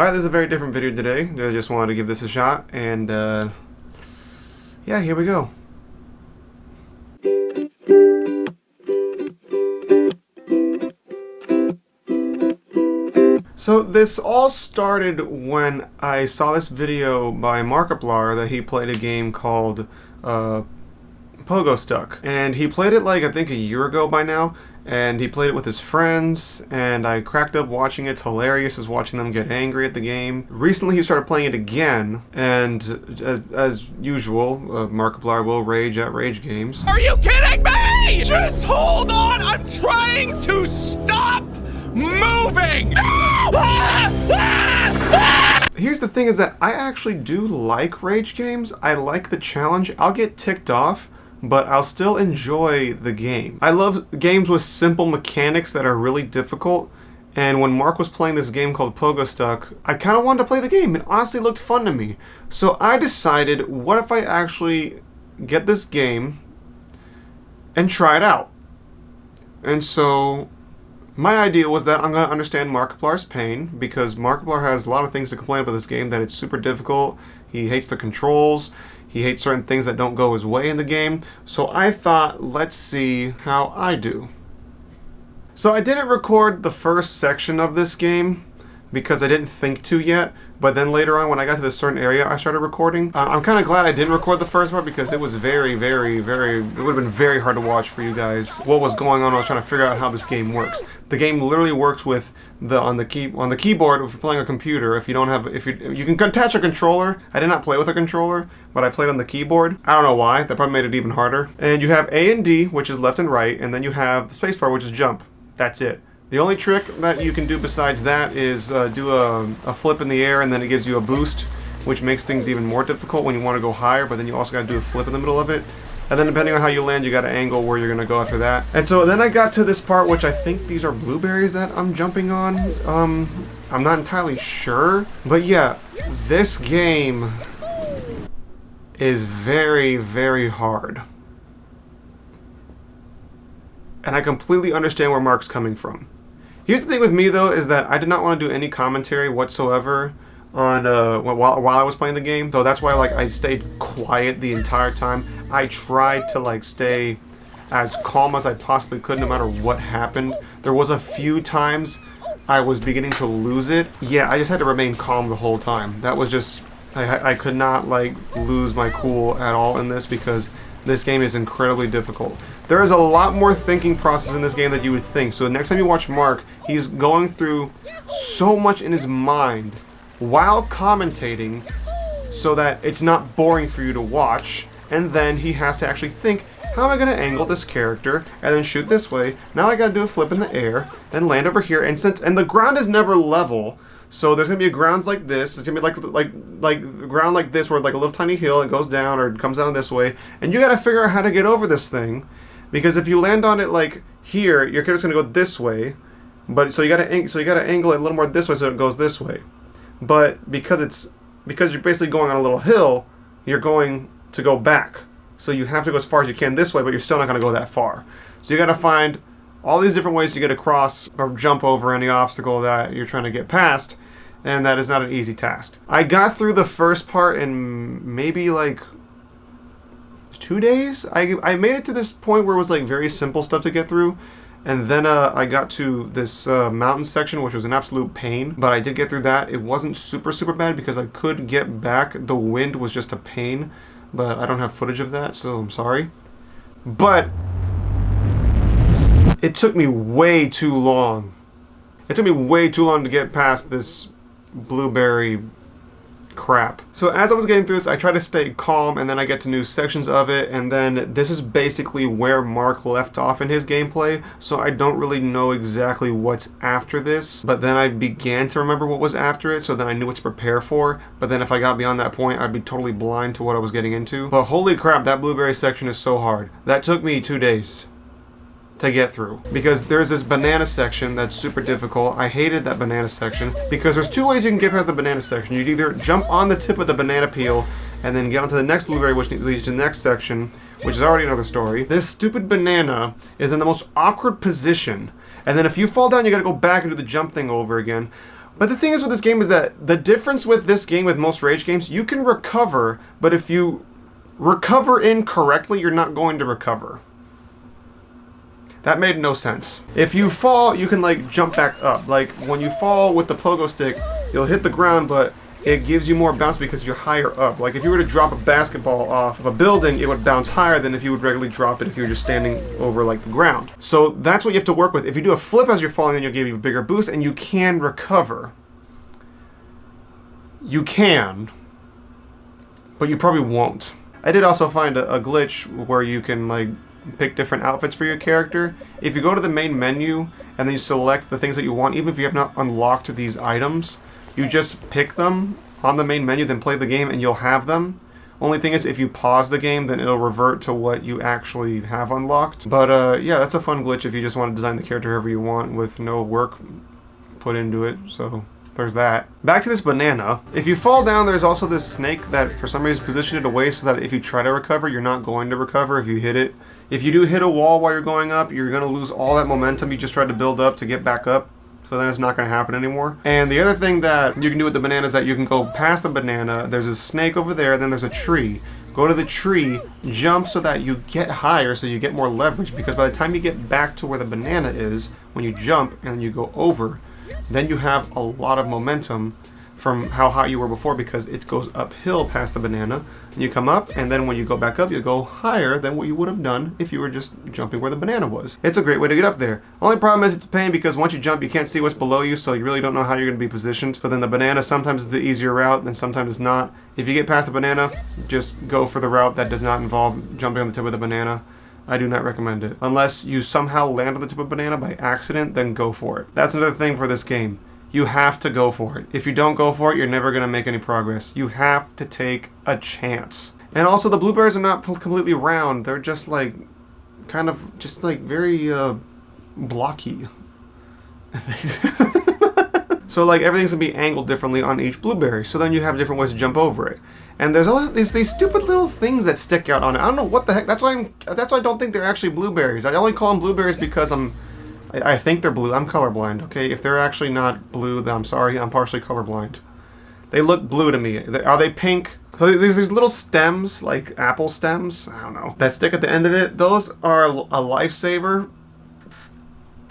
Alright, this is a very different video today. I just wanted to give this a shot, and yeah, here we go. So this all started when I saw this video by Markiplier that he played a game called Pogo Stuck. And he played it like I think a year ago by now, and he played it with his friends, and I cracked up watching it. It's hilarious just watching them get angry at the game. Recently he started playing it again, and as usual, Markiplier will rage at rage games. Are you kidding me? Just hold on! I'm trying to stop moving! Here's the thing is that I actually do like rage games. I like the challenge. I'll get ticked off, but I'll still enjoy the game. I love games with simple mechanics that are really difficult, and when Mark was playing this game called Pogo Stuck, I kind of wanted to play the game. It honestly looked fun to me. So I decided, what if I actually get this game and try it out? And so my idea was that I'm going to understand Markiplier's pain, because Markiplier has a lot of things to complain about this game, that it's super difficult, he hates the controls, he hates certain things that don't go his way in the game. So I thought, let's see how I do. So I didn't record the first section of this game because I didn't think to yet, but then later on when I got to this certain area I started recording. I'm kind of glad I didn't record the first part, because it was it would have been very hard to watch for you guys what was going on. I was trying to figure out how this game works. The game literally works with on the keyboard. If you're playing a computer, if you don't have, you can attach a controller. I did not play with a controller, but I played on the keyboard. I don't know why. That probably made it even harder. And you have A and D, which is left and right, and then you have the spacebar, which is jump. That's it. The only trick that you can do besides that is do a flip in the air, and then it gives you a boost, which makes things even more difficult when you want to go higher, but then you also got to do a flip in the middle of it. And then depending on how you land, you got to angle where you're going to go after that. And so then I got to this part, which I think these are blueberries that I'm jumping on. I'm not entirely sure. But yeah, this game is very, very hard. And I completely understand where Mark's coming from. Here's the thing with me though, is that I did not want to do any commentary whatsoever on while I was playing the game. So that's why I stayed quiet the entire time. I tried to stay as calm as I possibly could no matter what happened. There was a few times I was beginning to lose it. Yeah, I just had to remain calm the whole time. That was just, I could not lose my cool at all in this, because this game is incredibly difficult. There is a lot more thinking process in this game than you would think. So the next time you watch Mark, he's going through so much in his mind while commentating so that it's not boring for you to watch. And then he has to actually think, how am I going to angle this character and then shoot this way? Now I got to do a flip in the air, then land over here. And the ground is never level, so there's gonna be grounds like this. It's gonna be like ground like this, where a little tiny hill, it goes down or it comes down this way, and you got to figure out how to get over this thing. Because if you land on it here, your character's gonna go this way, but so you gotta angle it a little more this way so it goes this way. But because you're basically going on a little hill, you're going to go back. So you have to go as far as you can this way, but you're still not gonna go that far. So you gotta find all these different ways to get across or jump over any obstacle that you're trying to get past, and that is not an easy task. I got through the first part in maybe 2 days. I made it to this point where it was very simple stuff to get through, and then I got to this mountain section, which was an absolute pain, but I did get through that. It wasn't super bad because I could get back. The wind was just a pain, but I don't have footage of that, so I'm sorry. But it took me way too long. It took me way too long to get past this blueberry crap. So as I was getting through this, I tried to stay calm, and then I get to new sections of it, and then this is basically where Mark left off in his gameplay, so I don't really know exactly what's after this, but then I began to remember what was after it, so then I knew what to prepare for. But then if I got beyond that point, I'd be totally blind to what I was getting into. But holy crap, that blueberry section is so hard. That took me 2 days to get through, because there's this banana section that's super difficult. I hated that banana section because there's 2 ways you can get past the banana section. You'd either jump on the tip of the banana peel and then get onto the next blueberry, which leads to the next section, which is already another story. This stupid banana is in the most awkward position, and then if you fall down, you gotta go back and do the jump thing over again. But the thing is with this game is that the difference with this game with most Rage games, you can recover, but if you recover incorrectly, you're not going to recover. That made no sense. If you fall, you can like jump back up. Like when you fall with the pogo stick, you'll hit the ground, but it gives you more bounce because you're higher up. Like if you were to drop a basketball off of a building, it would bounce higher than if you would regularly drop it if you were just standing over like the ground. So that's what you have to work with. If you do a flip as you're falling, then you'll give you a bigger boost and you can recover. You can, but you probably won't. I did also find a glitch where you can like pick different outfits for your character. If you go to the main menu and then you select the things that you want, even if you have not unlocked these items, you just pick them on the main menu, then play the game and you'll have them. Only thing is if you pause the game, then it'll revert to what you actually have unlocked. But yeah, that's a fun glitch if you just want to design the character however you want with no work put into it. So there's that. Back to this banana. If you fall down, there's also this snake that for some reason is positioned away so that if you try to recover, you're not going to recover if you hit it. If you do hit a wall while you're going up, you're going to lose all that momentum you just tried to build up to get back up. So then it's not going to happen anymore. And the other thing that you can do with the banana is that you can go past the banana. There's a snake over there, then there's a tree. Go to the tree, jump so that you get higher, so you get more leverage. Because by the time you get back to where the banana is, when you jump and you go over, then you have a lot of momentum from how high you were before because it goes uphill past the banana. And you come up, and then when you go back up, you go higher than what you would have done if you were just jumping where the banana was. It's a great way to get up there. Only problem is it's a pain because once you jump, you can't see what's below you, so you really don't know how you're going to be positioned. So then the banana sometimes is the easier route, and sometimes it's not. If you get past the banana, just go for the route that does not involve jumping on the tip of the banana. I do not recommend it. Unless you somehow land on the tip of a banana by accident, then go for it. That's another thing for this game. You have to go for it. If you don't go for it, you're never going to make any progress. You have to take a chance. And also, the blueberries are not completely round. They're just like, kind of, just like very blocky. So like everything's going to be angled differently on each blueberry. So then you have different ways to jump over it. And there's all these stupid little things that stick out on it. I don't know what the heck. That's why I don't think they're actually blueberries. I only call them blueberries because I think they're blue. I'm colorblind, okay? If they're actually not blue, then I'm sorry. I'm partially colorblind. They look blue to me. Are they pink? There's these little stems, like apple stems, I don't know, that stick at the end of it. Those are a lifesaver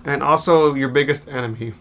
and also your biggest enemy.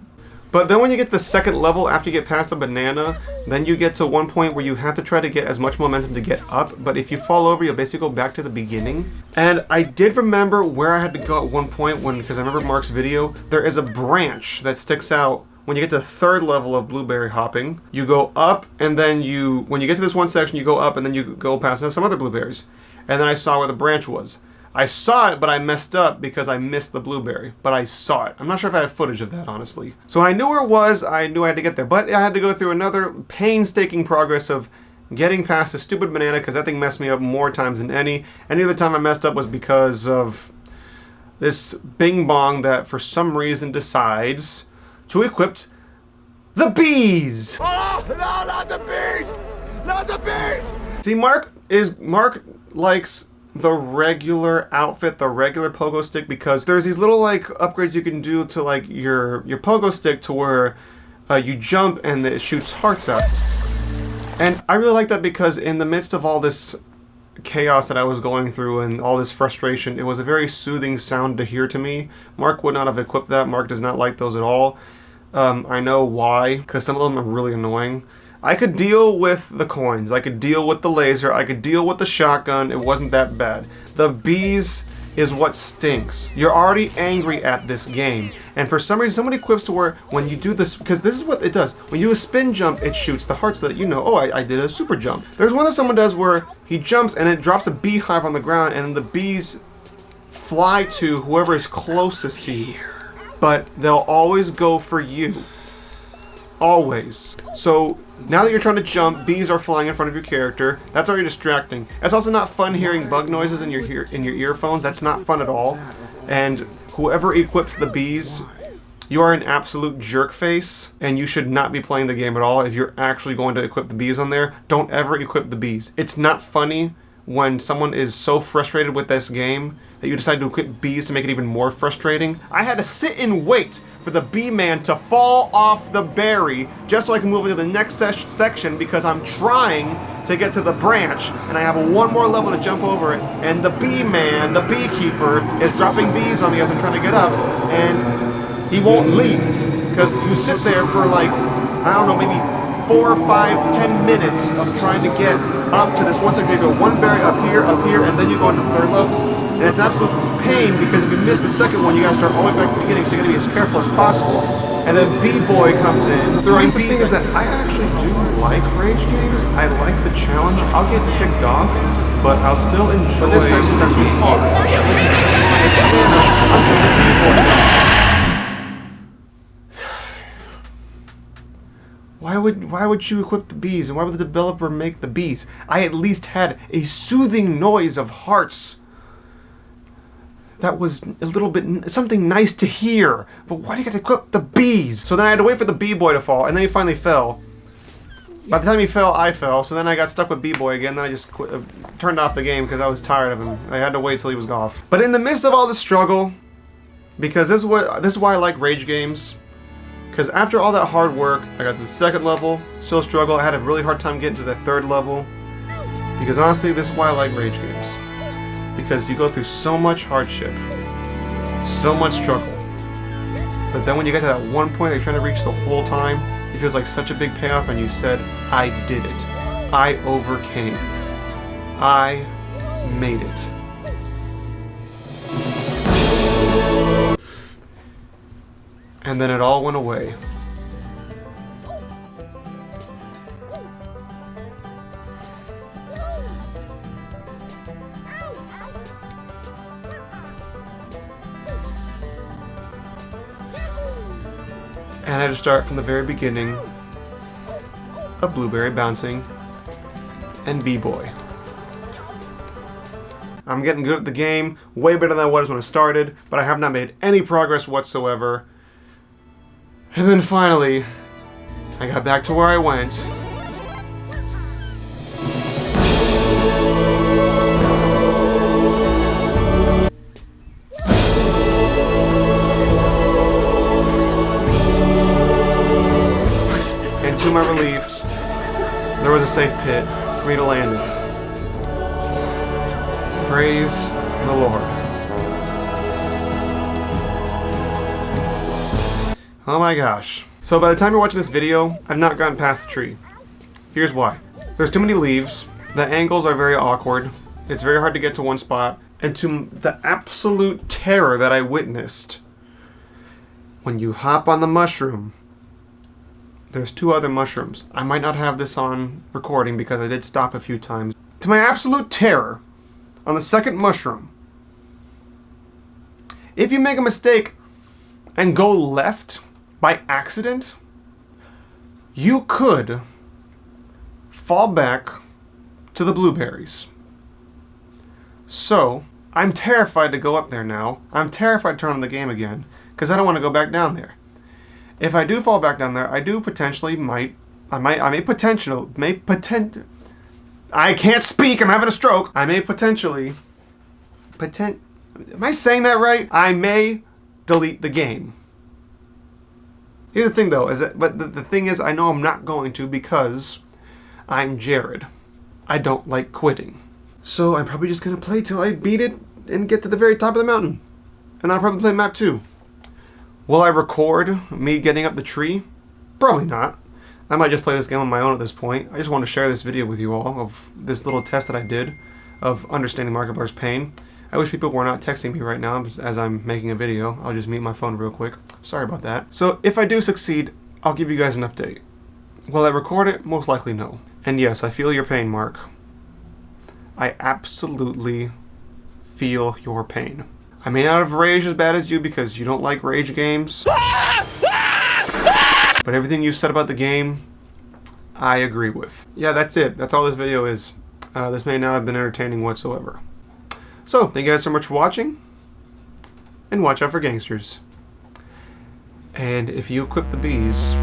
But then when you get to the second level, after you get past the banana, then you get to one point where you have to try to get as much momentum to get up, but if you fall over, you'll basically go back to the beginning. And I did remember where I had to go at one point because I remember Mark's video, there is a branch that sticks out. When you get to the third level of blueberry hopping, you go up, and then when you get to this one section, you go up, and then you go past some other blueberries. And then I saw where the branch was. I saw it, but I messed up because I missed the blueberry. But I saw it. I'm not sure if I have footage of that, honestly. So I knew where it was. I knew I had to get there. But I had to go through another painstaking progress of getting past the stupid banana because that thing messed me up more times than any. Any other time I messed up was because of this bing bong that for some reason decides to equip the bees. Oh, no, not the bees! Not the bees! See, Mark likes the regular outfit, the regular pogo stick, because there's these little like upgrades you can do to like your pogo stick to where you jump and it shoots hearts out. And I really like that because in the midst of all this chaos that I was going through and all this frustration, it was a very soothing sound to hear to me. Mark would not have equipped that. Mark does not like those at all. I know why, because some of them are really annoying. I could deal with the coins, I could deal with the laser, I could deal with the shotgun, it wasn't that bad. The bees is what stinks. You're already angry at this game, and for some reason someone equips to where when you do this, because this is what it does, when you do a spin jump, it shoots the hearts so that you know, oh, I did a super jump. There's one that someone does where he jumps and it drops a beehive on the ground, and the bees fly to whoever is closest to you. But they'll always go for you. Always. So now that you're trying to jump, bees are flying in front of your character. That's already distracting. It's also not fun hearing bug noises in your earphones. That's not fun at all. And whoever equips the bees, you are an absolute jerk face, and you should not be playing the game at all. If you're actually going to equip the bees on there, don't ever equip the bees. It's not funny when someone is so frustrated with this game that you decide to equip bees to make it even more frustrating. I had to sit and wait for for the bee-man to fall off the berry just so I can move into the next section because I'm trying to get to the branch and I have one more level to jump over it, and the bee-man, the beekeeper, is dropping bees on me as I'm trying to get up, and he won't leave because you sit there for like, I don't know, maybe 4, 5, 10 minutes of trying to get up to this one section. You go one berry up here, and then you go into the third level. And it's an absolute pain because if you miss the second one, you gotta start all the way back to the beginning, so you gotta be as careful as possible. And then B-Boy comes in, throwing bees. The thing is that I actually do like rage games. I like the challenge. I'll get ticked off, but I'll still enjoy. But this section's actually hard. Are you kidding me? Until the B-Boy comes. Why would you equip the bees, and why would the developer make the bees? I at least had a soothing noise of hearts. That was a little bit something nice to hear. But why do you gotta equip the bees? So then I had to wait for the B-Boy to fall, and then he finally fell. By the time he fell, I fell. So then I got stuck with B-Boy again. Then I just turned off the game because I was tired of him. I had to wait till he was off. But in the midst of all the struggle, because this is why I like rage games. Because after all that hard work, I got to the second level, still struggle. I had a really hard time getting to the third level. Because honestly, this is why I like rage games. Because you go through so much hardship, so much struggle. But then when you get to that one point that you're trying to reach the whole time, it feels like such a big payoff, and you said, I did it. I overcame. I made it. And then it all went away. And I had to start from the very beginning of Blueberry Bouncing and B-Boy. I'm getting good at the game, way better than I was when I started, but I have not made any progress whatsoever. And then finally, I got back to where I went. And to my relief, there was a safe pit for me to land in. Praise the Lord. Oh my gosh. So by the time you're watching this video, I've not gotten past the tree. Here's why. There's too many leaves, the angles are very awkward, it's very hard to get to one spot, and to the absolute terror that I witnessed, when you hop on the mushroom, there's 2 other mushrooms. I might not have this on recording because I did stop a few times. To my absolute terror, on the second mushroom, if you make a mistake and go left, by accident, you could fall back to the blueberries. So, I'm terrified to go up there now. I'm terrified to turn on the game again, because I don't want to go back down there. If I do fall back down there, I do potentially I can't speak, I'm having a stroke. I may potentially, am I saying that right? I may delete the game. Here's the thing though, but the thing is, I know I'm not going to because I'm Jared. I don't like quitting. So I'm probably just going to play till I beat it and get to the very top of the mountain. And I'll probably play map 2. Will I record me getting up the tree? Probably not. I might just play this game on my own at this point. I just want to share this video with you all of this little test that I did of understanding Markiplier's pain. I wish people were not texting me right now as I'm making a video. I'll just mute my phone real quick. Sorry about that. So if I do succeed, I'll give you guys an update. Will I record it? Most likely no. And yes, I feel your pain, Mark. I absolutely feel your pain. I may not have raged as bad as you because you don't like rage games. But everything you said about the game, I agree with. Yeah, that's it. That's all this video is. This may not have been entertaining whatsoever. So, thank you guys so much for watching, and watch out for gangsters. And if you equip the bees,